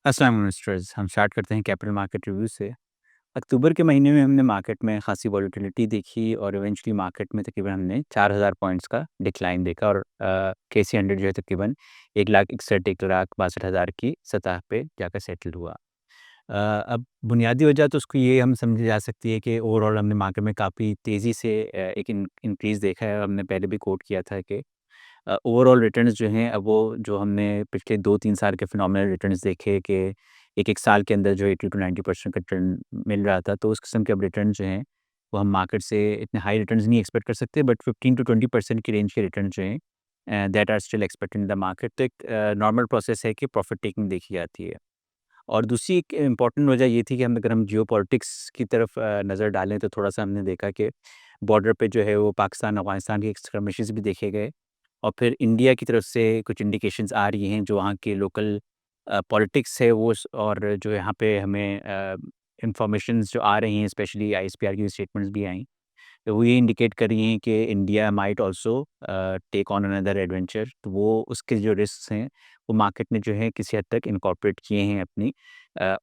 अस्सलाम इन्वेस्टर्स। हम स्टार्ट करते हैं कैपिटल मार्केट रिव्यू से। अक्टूबर के महीने में हमने मार्केट में खासी वॉलेटिलिटी देखी और इवेंचुअली मार्केट में तकरीबन हमने 4000 पॉइंट्स का डिक्लाइन देखा और केसी 100 जो है तकरीबन 1,61,62,हज़ार की सतह पे जाकर सेटल हुआ। अब बुनियादी वजह तो उसको ये हम समझी जा सकती है कि ओवरऑल हमने मार्केट में काफ़ी तेज़ी से एक इंक्रीज़ देखा है। हमने पहले भी कोट किया था कि ओवरऑल रिटर्न्स जो हैं अब वो जो हमने पिछले 2-3 साल के फिनोमिनल रिटर्न्स देखे कि एक-एक साल के अंदर जो 80 टू 90% का रिटर्न मिल रहा था, तो उस किस्म के अब रिटर्न जो हैं, वो हम मार्केट से इतने हाई रिटर्न्स नहीं एक्सपेक्ट कर सकते, बट 15 टू 20% की रेंज के रिटर्न जो हैं that are still expected in the market. तो एक नॉर्मल प्रोसेस है कि प्रॉफिट टेकिंग देखी जाती है। और दूसरी एक इम्पॉर्टेंट वजह ये थी कि हम अगर हम जियोपॉलिटिक्स की तरफ नज़र डालें, तो थोड़ा-सा हमने देखा कि बॉर्डर पे जो है वो पाकिस्तान, अफ़गानिस्तान के स्कर्मिशेस भी देखे गए। और फिर इंडिया की तरफ से कुछ इंडिकेशंस आ रही हैं जो वहाँ के लोकल पॉलिटिक्स है वो और जो यहाँ पे हमें इन्फॉर्मेशंस जो आ रही हैं, स्पेशली आईएसपीआर की स्टेटमेंट्स भी आई, तो वो ये इंडिकेट कर रही हैं कि India might also take on another adventure. तो वो उसके जो रिस्क्स हैं वो मार्केट ने जो है किसी हद तक इनकॉर्पोरेट किए हैं अपनी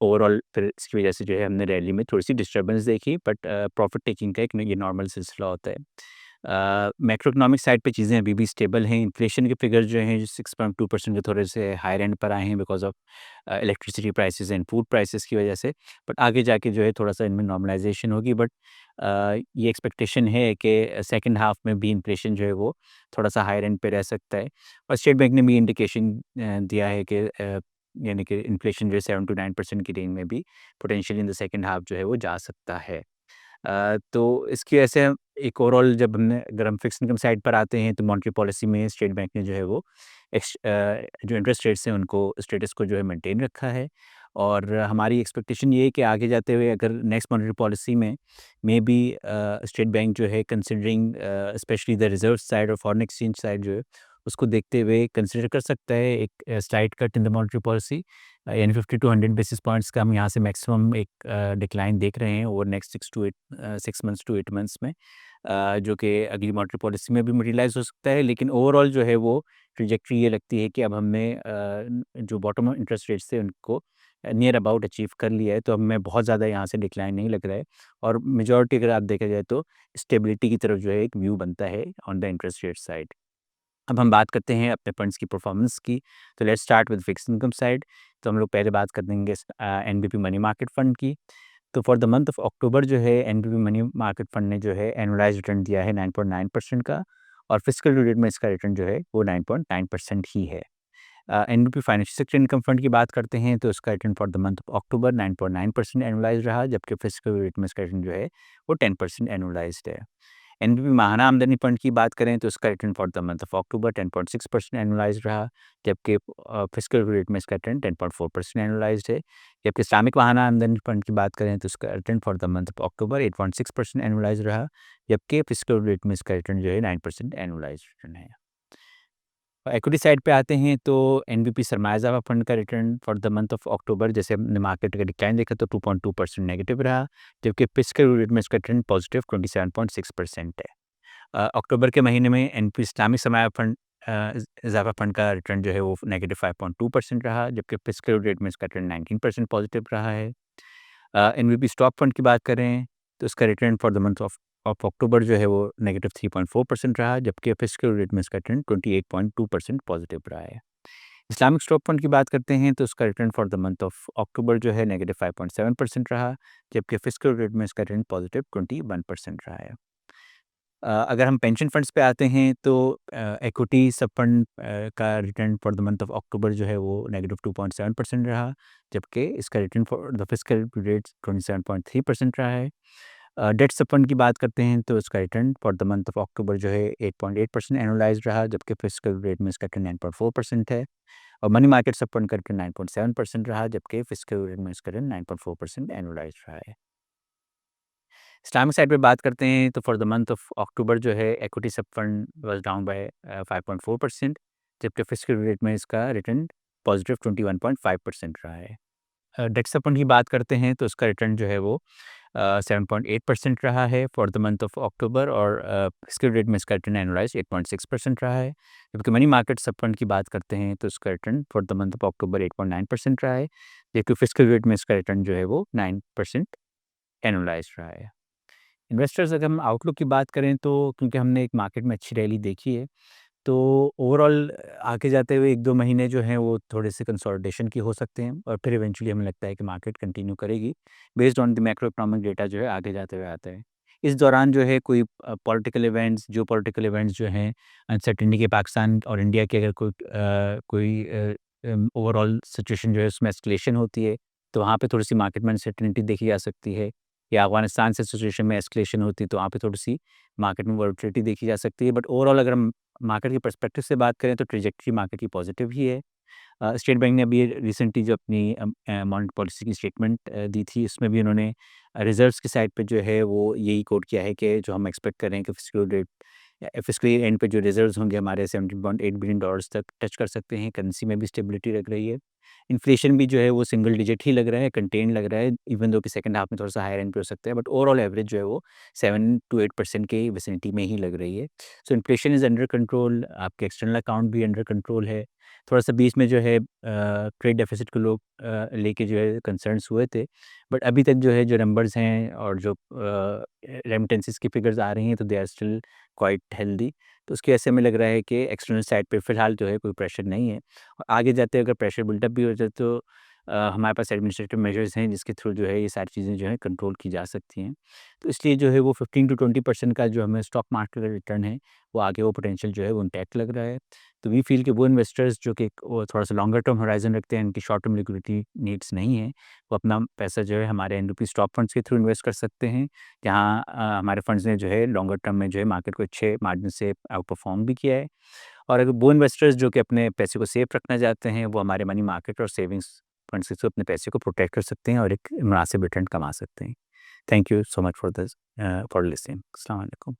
ओवरऑल। फिर इसकी वजह से जो है हमने रैली में थोड़ी सी डिस्टर्बेंस देखी, बट प्रॉफिट टेकिंग का एक ये नॉर्मल सिलसिला होता है। मैक्रो इकोनॉमिक साइड पे चीज़ें अभी भी स्टेबल हैं। इन्फ्लेशन के फिगर जो हैं 6.2% के थोड़े से हायर एंड पर आए हैं because of electricity prices and food prices की वजह से। बट आगे जाके जो है थोड़ा-सा इनमें नॉर्मलाइज़ेशन होगी, बट ये एक्सपेक्टेशन है कि सेकंड हाफ में भी इन्फ्लेशन जो है वो थोड़ा-सा हायर एंड पे रह सकता है। और स्टेट बैंक ने भी इंडिकेशन दिया है कि यानी कि इन्फ्लेशन जो है 7 टू 9% की रेंज में भी potentially in the second half जो है वो जा सकता है। तो इसकी वजह से एक ओवरऑल जब हमने अगर हम फिक्स्ड इनकम साइड पर आते हैं, तो मॉनेटरी पॉलिसी में स्टेट बैंक ने जो है वो जो इंटरेस्ट रेट्स हैं उनको स्टेटस को जो है मेंटेन रखा है। और हमारी एक्सपेक्टेशन ये है कि आगे जाते हुए अगर नेक्स्ट मॉनेटरी पॉलिसी में मे बी स्टेट बैंक जो है considering specially the reserve side और फॉरेन एक्सचेंज साइड जो है उसको देखते हुए कंसिडर कर सकता है एक slight cut in the monetary policy. यानी 50 टू 100 बेसिस पॉइंट्स का हम यहाँ से मैक्सिमम एक डिक्लाइन देख रहे हैं over next 6 months to 8 months में, जो कि अगली मॉनेटरी पॉलिसी में भी मटेरियलाइज़ हो सकता है। लेकिन ओवरऑल जो है वो ट्रैजेक्टरी ये लगती है कि अब हमने जो बॉटम इंटरेस्ट रेट्स थे उनको नियर अबाउट अचीव कर लिया है, तो अब हमें बहुत ज़्यादा यहाँ से डिक्लाइन नहीं लग रहा है। और मेजॉरिटी अगर आप देखा जाए तो स्टेबिलिटी की तरफ जो है एक व्यू बनता है on the interest rate side. अब हम बात करते हैं अपने फंड्स की परफॉर्मेंस की, तो let's start with fixed income side. तो हम लोग पहले बात कर देंगे एनबीपी मनी मार्केट फंड की। तो for the month of October जो है एनबीपी मनी मार्केट फंड ने जो है एनुअलाइज़्ड रिटर्न दिया है 9.9% का, और फिस्कल पीरियड में इसका रिटर्न जो है वो 9.9% ही है। NBP financial sector income fund की बात करते हैं तो इसका return for the month of October 9.9% एनुअलाइज़्ड रहा, जबकि फिस्कल पीरियड में इसका रिटर्न जो है वो 10% एनुअलाइज़्ड है। एनबीपी महाना आमदनी फंड की बात करें तो इसका return for the month of October 10.6% एनुअलाइज़्ड रहा, जबकि फिस्कल पीरियड में इसका रिटर्न 10.4% एनुअलाइज़्ड है। जबकि इस्लामिक महाना आमदनी फंड की बात करें तो इसका return for the month of October 8.6% एनुअलाइज़्ड रहा, जबकि फिस्कल पीरियड में इसका रिटर्न जो है 9% एनुअलाइज़्ड रिटर्न है। इक्विटी साइड पे आते हैं तो एनबीपी सरमाया फंड का return for the month of October, जैसे हमने मार्केट का डिक्लाइन देखा तो 2.2% नेगेटिव रहा, जबकि फिस्कल पीरियड में इसका रिटर्न पॉजिटिव 27.6% है। अक्टूबर के महीने में एनपी इस्लामिक सरमाया फंड इज़ाफ़ा फंड का रिटर्न जो है वो नेगेटिव 5.2% रहा, जबकि फिस्कल रेट में इसका रिटर्न 19% पॉजिटिव रहा है। एनवीपी स्टॉक फंड की बात करें तो इसका return for the month of of October जो है वो नेगेटिव 3.4% रहा, जबकि फिस्कल रेट में इसका रिटर्न 28.2% पॉजिटिव रहा है। इस्लामिक स्टॉक फंड की बात करते हैं तो इसका return for the month of October जो है नेगेटिव 5.7% रहा, जबकि फिस्कल रेट में इसका रिटर्न पॉजिटिव 21% रहा है। अगर हम पेंशन फंड्स पे आते हैं तो इक्विटी सब फंड का return for the month of October जो है वो नेगेटिव 2.7% रहा, जबकि इसका return for the fiscal period 27.3% रहा है। डेट सब फंड की बात करते हैं तो इसका return for the month of October जो है 8.8% एनुअलाइज़्ड रहा, जबकि फिस्कल रेट में इसका रिटर्न 9.4% है। और मनी मार्केट सब फंड का रिटर्न 9.7% रहा, जबकि फिस्कल रेट में इसका रिटर्न 9.4% एनुअलाइज़्ड रहा है। इस्लामिक साइड पे बात करते हैं तो for the month of October जो है इक्विटी सब फंड वाज डाउन बाय 5.4%, जबकि फिस्कल रेट में इसका रिटर्न पॉजिटिव 21.5% रहा है। डेट सब फंड की बात करते हैं तो इसका रिटर्न जो है वो 7.8% रहा है for the month of October, और फिस्कल रेट में इसका रिटर्न एनुअलाइज़ 8.6% रहा है। जबकि मनी मार्केट सब फंड की बात करते हैं तो इसका return for the month of October 8.9% रहा है, जबकि फिस्कल रेट में इसका रिटर्न जो है वो 9% एनुअलाइज़ रहा है। इन्वेस्टर्स, अगर हम आउटलुक की बात करें तो क्योंकि हमने एक मार्केट में अच्छी रैली देखी है, तो ओवरऑल आगे जाते हुए 1-2 महीने जो हैं वो थोड़े-से कंसोलिडेशन की हो सकते हैं, और फिर इवेंचुअली हमें लगता है कि मार्केट कंटिन्यू करेगी based on the macro economic data जो है आगे जाते हुए आता है। इस दौरान जो है कोई पॉलिटिकल इवेंट्स, जियोपॉलिटिकल इवेंट्स जो हैं, अनसर्टेनिटी के पाकिस्तान और इंडिया की अगर कोई ओवरऑल सिचुएशन जो है उसमें एस्केलेशन होती है, तो वहाँ पे थोड़ी-सी मार्केट में अनसर्टेनिटी देखी जा सकती है। या अफ़गानिस्तान से सिचुएशन में एस्केलेशन होती है तो वहाँ पे थोड़ी-सी मार्केट में वोलेटिलिटी देखी जा सकती है। बट ओवरऑल अगर हम मार्केट के पर्सपेक्टिव से बात करें तो ट्रैजेक्टरी मार्केट की पॉजिटिव ही है। स्टेट बैंक ने अभी रिसेंटली जो अपनी मॉनेटरी पॉलिसी की स्टेटमेंट दी थी, उसमें भी उन्होंने रिजर्व्स की साइड पे जो है वो यही कोट किया है कि जो हम एक्सपेक्ट कर रहे हैं कि फिस्कल ईयर एंड पे जो रिजर्व्स होंगे हमारे $17.8 बिलियन तक टच कर सकते हैं। करेंसी में भी स्टेबिलिटी लग रही है। इन्फ्लेशन भी जो है वो सिंगल डिजिट ही लग रहा है, कंटेन लग रहा है, इवन दो कि सेकंड हाफ में थोड़ा-सा हायर एंड पे हो सकता है, बट ओवरऑल एवरेज जो है वो 7 टू 8% के विसिनिटी में ही लग रही है। सो इन्फ्लेशन इज़ अंडर कंट्रोल, आपके एक्सटर्नल अकाउंट भी अंडर कंट्रोल है। थोड़ा-सा बीच में जो है ट्रेड डेफिसिट को लोग लेके जो है कंसर्न्स हुए थे, बट अभी तक जो है जो नंबर्स हैं और जो रेमिटेंसेस की फिगर्स आ रही हैं तो they are still quite healthy. तो उसकी वजह से हमें लग रहा है कि एक्सटर्नल साइड पे फ़िलहाल जो है कोई प्रेशर नहीं है, और आगे जाते अगर प्रेशर बिल्डअप भी हो जाए तो हमारे पास एडमिनिस्ट्रेटिव मेजर्स हैं जिसके थ्रू जो है ये सारी चीज़ें जो है कंट्रोल की जा सकती हैं। तो इसलिए जो है वो 15 टू 20% का जो हमें स्टॉक मार्केट का रिटर्न है, वो आगे वो पोटेंशियल जो है वो इंटैक्ट लग रहा है। तो वी फील कि वो इन्वेस्टर्स जो कि वो थोड़ा-सा लॉन्गर टर्म होराइज़न रखते हैं, इनकी शॉर्ट टर्म लिक्विडिटी नीड्स नहीं है, वो अपना पैसा जो है हमारे एनडीपी स्टॉक फंड्स के थ्रू इन्वेस्ट कर सकते हैं, जहाँ हमारे फंड्स ने जो है लॉन्गर टर्म में जो है मार्केट को अच्छे मार्जिन से आउट परफॉर्म भी किया है। और अगर वो इन्वेस्टर्स जो कि अपने पैसे को सेफ रखना चाहते हैं, वो हमारे मनी मार्केट और सेविंग्स फंड्स के थ्रू अपने पैसे को प्रोटेक्ट कर सकते हैं और एक मुनासिब रिटर्न कमा सकते हैं। Thank you so much for this for listening. अस्सलाम वालेकुम।